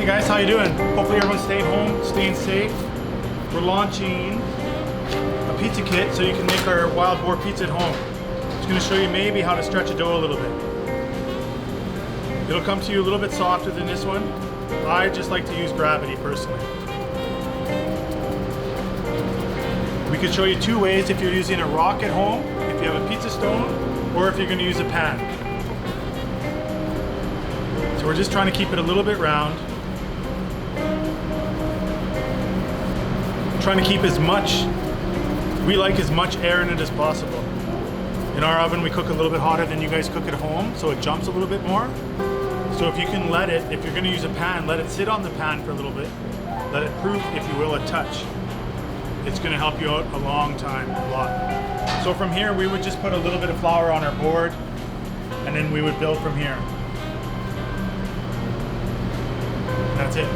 guys, how you doing? Hopefully everyone's staying home, staying safe. We're launching a pizza kit so you can make our wild boar pizza at home. It's going to show you maybe how to stretch a dough a little bit. It'll come to you a little bit softer than this one. I just like to use gravity personally. We could show you two ways if you're using a rock at home, if you have a pizza stone, or if you're going to use a pan. So we're just trying to keep it a little bit round. Trying to keep we like as much air in it as possible. In our oven we cook a little bit hotter than you guys cook at home, so it jumps a little bit more. So if you can let it, if you're going to use a pan, let it sit on the pan for a little bit. Let it proof, if you will, a touch. It's going to help you out a long time, a lot. So from here we would just put a little bit of flour on our board, and then we would build from here. That's it.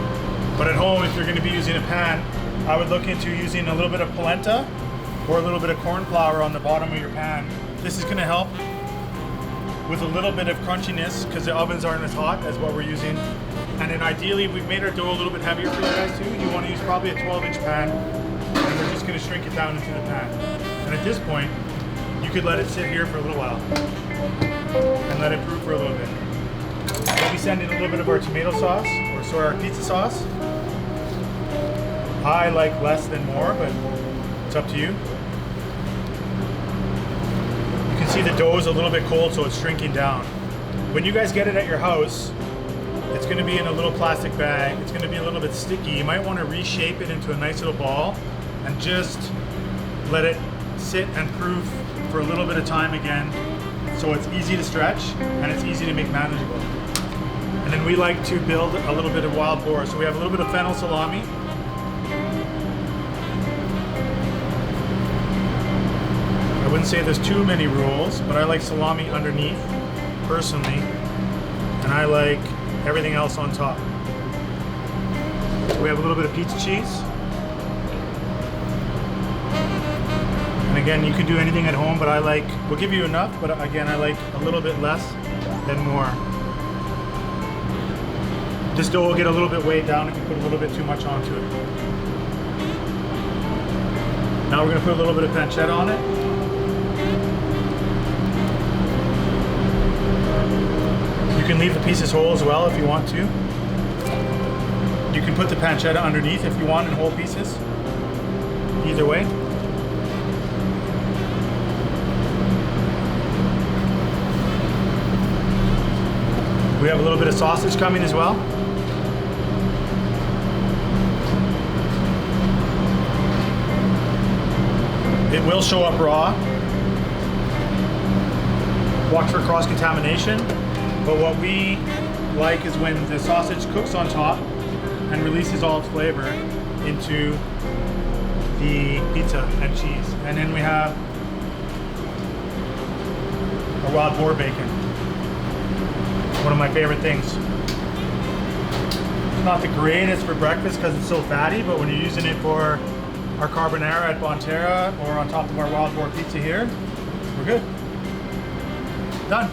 But at home, if you're going to be using a pan, I would look into using a little bit of polenta or a little bit of corn flour on the bottom of your pan. This is going to help with a little bit of crunchiness because the ovens aren't as hot as what we're using. And then ideally, we've made our dough a little bit heavier for you guys too. You want to use probably a 12-inch pan, and we're just going to shrink it down into the pan. And at this point, you could let it sit here for a little while and let it brew for a little bit. We'll be sending a little bit of our tomato sauce, or our pizza sauce. I like less than more, but it's up to you. You can see the dough is a little bit cold, so it's shrinking down. When you guys get it at your house, it's going to be in a little plastic bag. It's going to be a little bit sticky. You might want to reshape it into a nice little ball and just let it sit and proof for a little bit of time again, so it's easy to stretch and it's easy to make manageable. And then we like to build a little bit of wild boar. So we have a little bit of fennel salami. I wouldn't say there's too many rules, but I like salami underneath, personally. And I like everything else on top. So we have a little bit of pizza cheese. And again, you can do anything at home, but we'll give you enough, but again, I like a little bit less than more. This dough will get a little bit weighed down if you put a little bit too much onto it. Now we're going to put a little bit of pancetta on it. You can leave the pieces whole as well if you want to. You can put the pancetta underneath if you want in whole pieces. Either way. We have a little bit of sausage coming as well. It will show up raw. Watch for cross-contamination. But what we like is when the sausage cooks on top and releases all its flavor into the pizza and cheese. And then we have our wild boar bacon. One of my favorite things. It's not the greatest for breakfast because it's so fatty, but when you're using it for our carbonara at Bonterra or on top of our wild boar pizza here, we're good. Done.